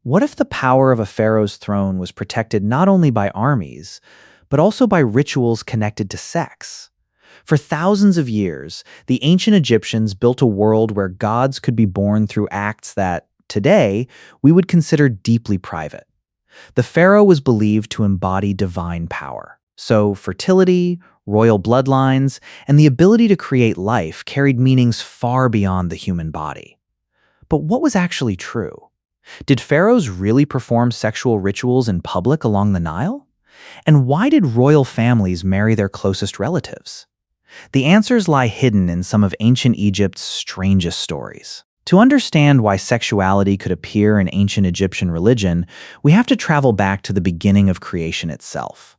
What if the power of a pharaoh's throne was protected not only by armies, but also by rituals connected to sex? For thousands of years, the ancient Egyptians built a world where gods could be born through acts that, today, we would consider deeply private. The pharaoh was believed to embody divine power, so fertility, royal bloodlines, and the ability to create life carried meanings far beyond the human body. But what was actually true? Did pharaohs really perform sexual rituals in public along the Nile? And why did royal families marry their closest relatives? The answers lie hidden in some of ancient Egypt's strangest stories. To understand why sexuality could appear in ancient Egyptian religion, we have to travel back to the beginning of creation itself.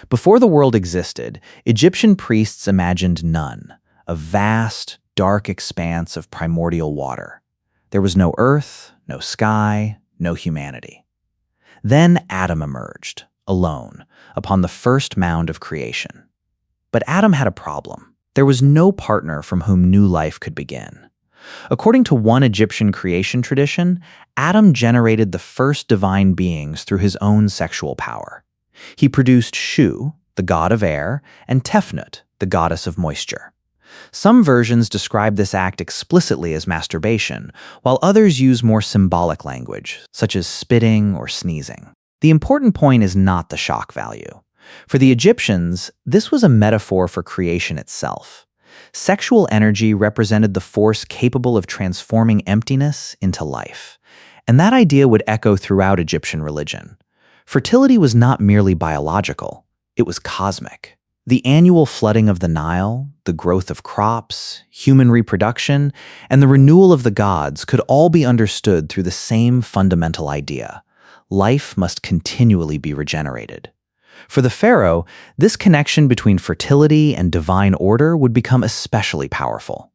Before the world existed, Egyptian priests imagined none, a vast, dark expanse of primordial water. There was no earth, no sky, no humanity. Then Atum emerged, alone, upon the first mound of creation. But Atum had a problem. There was no partner from whom new life could begin. According to one Egyptian creation tradition, Atum generated the first divine beings through his own sexual power. He produced Shu, the god of air, and Tefnut, the goddess of moisture. Some versions describe this act explicitly as masturbation, while others use more symbolic language, such as spitting or sneezing. The important point is not the shock value. For the Egyptians, this was a metaphor for creation itself. Sexual energy represented the force capable of transforming emptiness into life. And that idea would echo throughout Egyptian religion. Fertility was not merely biological, it was cosmic. The annual flooding of the Nile, the growth of crops, human reproduction, and the renewal of the gods could all be understood through the same fundamental idea. Life must continually be regenerated. For the pharaoh, this connection between fertility and divine order would become especially powerful.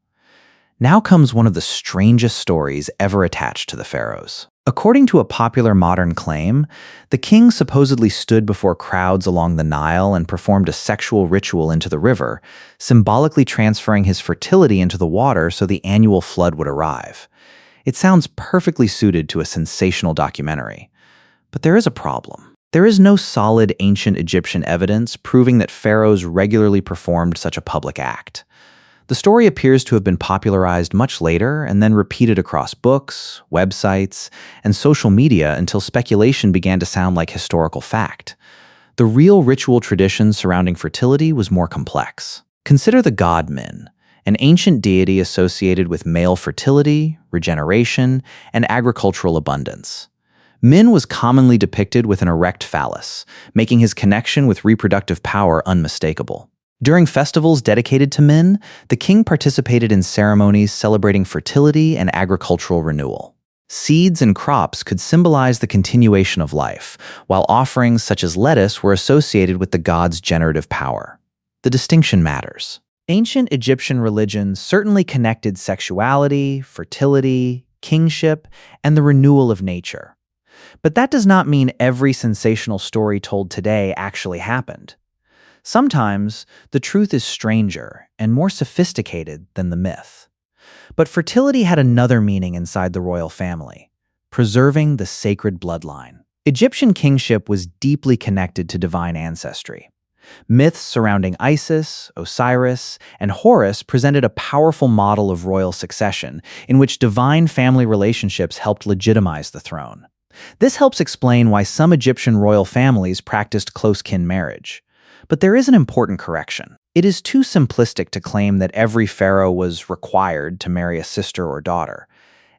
Now comes one of the strangest stories ever attached to the pharaohs. According to a popular modern claim, the king supposedly stood before crowds along the Nile and performed a sexual ritual into the river, symbolically transferring his fertility into the water so the annual flood would arrive. It sounds perfectly suited to a sensational documentary. But there is a problem. There is no solid ancient Egyptian evidence proving that pharaohs regularly performed such a public act. The story appears to have been popularized much later and then repeated across books, websites, and social media until speculation began to sound like historical fact. The real ritual tradition surrounding fertility was more complex. Consider the god Min, an ancient deity associated with male fertility, regeneration, and agricultural abundance. Min was commonly depicted with an erect phallus, making his connection with reproductive power unmistakable. During festivals dedicated to Min, the king participated in ceremonies celebrating fertility and agricultural renewal. Seeds and crops could symbolize the continuation of life, while offerings such as lettuce were associated with the god's generative power. The distinction matters. Ancient Egyptian religions certainly connected sexuality, fertility, kingship, and the renewal of nature. But that does not mean every sensational story told today actually happened. Sometimes, the truth is stranger and more sophisticated than the myth. But fertility had another meaning inside the royal family: preserving the sacred bloodline. Egyptian kingship was deeply connected to divine ancestry. Myths surrounding Isis, Osiris, and Horus presented a powerful model of royal succession, in which divine family relationships helped legitimize the throne. This helps explain why some Egyptian royal families practiced close-kin marriage. But there is an important correction. It is too simplistic to claim that every pharaoh was required to marry a sister or daughter.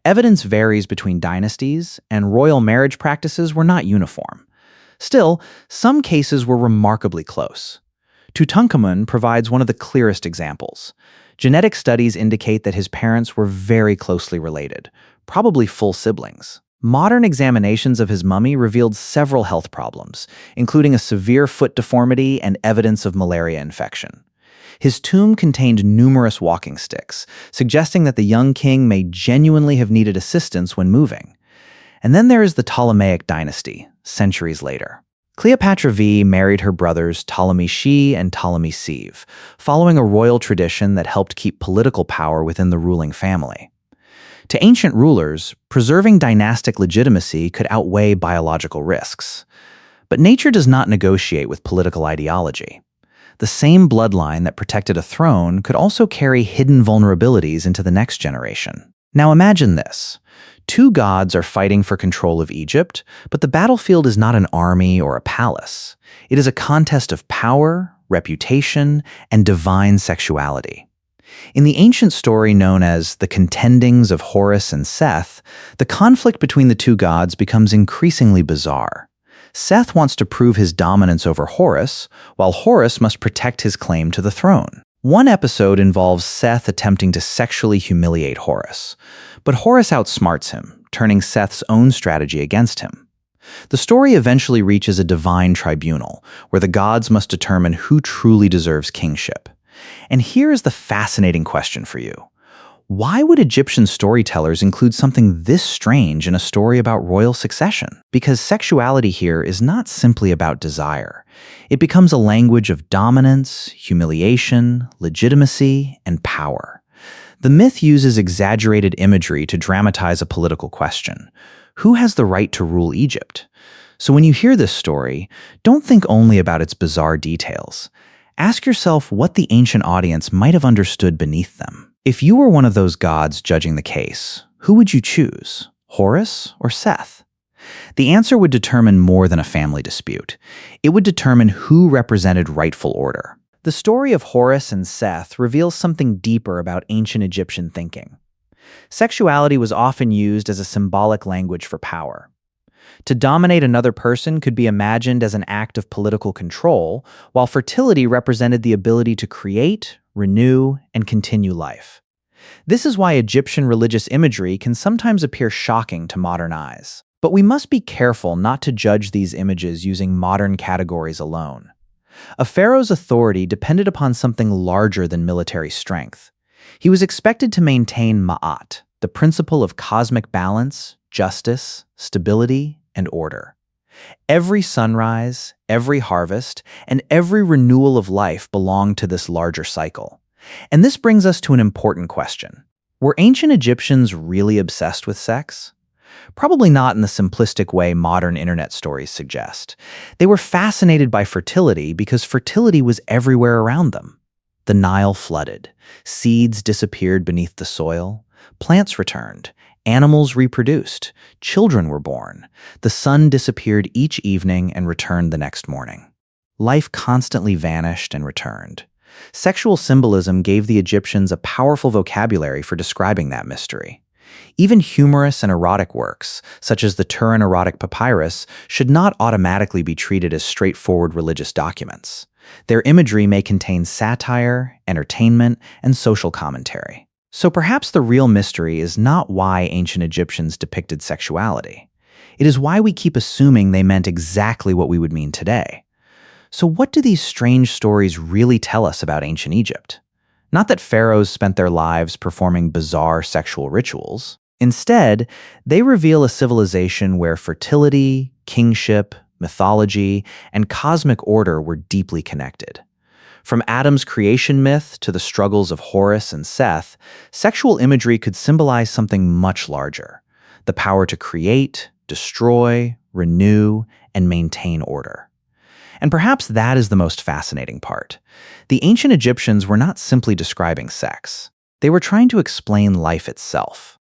Evidence varies between dynasties, and royal marriage practices were not uniform. Still, some cases were remarkably close. Tutankhamun provides one of the clearest examples. Genetic studies indicate that his parents were very closely related, probably full siblings. Modern examinations of his mummy revealed several health problems, including a severe foot deformity and evidence of malaria infection. His tomb contained numerous walking sticks, suggesting that the young king may genuinely have needed assistance when moving. And then there is the Ptolemaic dynasty, centuries later. Cleopatra V married her brothers Ptolemy Shi and Ptolemy Siv, following a royal tradition that helped keep political power within the ruling family. To ancient rulers, preserving dynastic legitimacy could outweigh biological risks. But nature does not negotiate with political ideology. The same bloodline that protected a throne could also carry hidden vulnerabilities into the next generation. Now imagine this. Two gods are fighting for control of Egypt, but the battlefield is not an army or a palace. It is a contest of power, reputation, and divine sexuality. In the ancient story known as the contendings of Horus and Seth, the conflict between the two gods becomes increasingly bizarre. Seth wants to prove his dominance over Horus, while Horus must protect his claim to the throne. One episode involves Seth attempting to sexually humiliate Horus, but Horus outsmarts him, turning Seth's own strategy against him. The story eventually reaches a divine tribunal, where the gods must determine who truly deserves kingship. And here is the fascinating question for you. Why would Egyptian storytellers include something this strange in a story about royal succession? Because sexuality here is not simply about desire. It becomes a language of dominance, humiliation, legitimacy, and power. The myth uses exaggerated imagery to dramatize a political question. Who has the right to rule Egypt? So when you hear this story, don't think only about its bizarre details. Ask yourself what the ancient audience might have understood beneath them. If you were one of those gods judging the case, who would you choose, Horus or Seth? The answer would determine more than a family dispute. It would determine who represented rightful order. The story of Horus and Seth reveals something deeper about ancient Egyptian thinking. Sexuality was often used as a symbolic language for power. To dominate another person could be imagined as an act of political control, while fertility represented the ability to create, renew, and continue life. This is why Egyptian religious imagery can sometimes appear shocking to modern eyes. But we must be careful not to judge these images using modern categories alone. A pharaoh's authority depended upon something larger than military strength. He was expected to maintain ma'at, the principle of cosmic balance, justice, stability, and order. Every sunrise, every harvest, and every renewal of life belonged to this larger cycle. And this brings us to an important question. Were ancient Egyptians really obsessed with sex? Probably not in the simplistic way modern internet stories suggest. They were fascinated by fertility because fertility was everywhere around them. The Nile flooded, seeds disappeared beneath the soil, plants returned, animals reproduced, children were born, the sun disappeared each evening and returned the next morning. Life constantly vanished and returned. Sexual symbolism gave the Egyptians a powerful vocabulary for describing that mystery. Even humorous and erotic works, such as the Turin Erotic Papyrus, should not automatically be treated as straightforward religious documents. Their imagery may contain satire, entertainment, and social commentary. So perhaps the real mystery is not why ancient Egyptians depicted sexuality. It is why we keep assuming they meant exactly what we would mean today. So what do these strange stories really tell us about ancient Egypt? Not that pharaohs spent their lives performing bizarre sexual rituals. Instead, they reveal a civilization where fertility, kingship, mythology, and cosmic order were deeply connected. From Atum's creation myth to the struggles of Horus and Seth, sexual imagery could symbolize something much larger: the power to create, destroy, renew, and maintain order. And perhaps that is the most fascinating part. The ancient Egyptians were not simply describing sex. They were trying to explain life itself.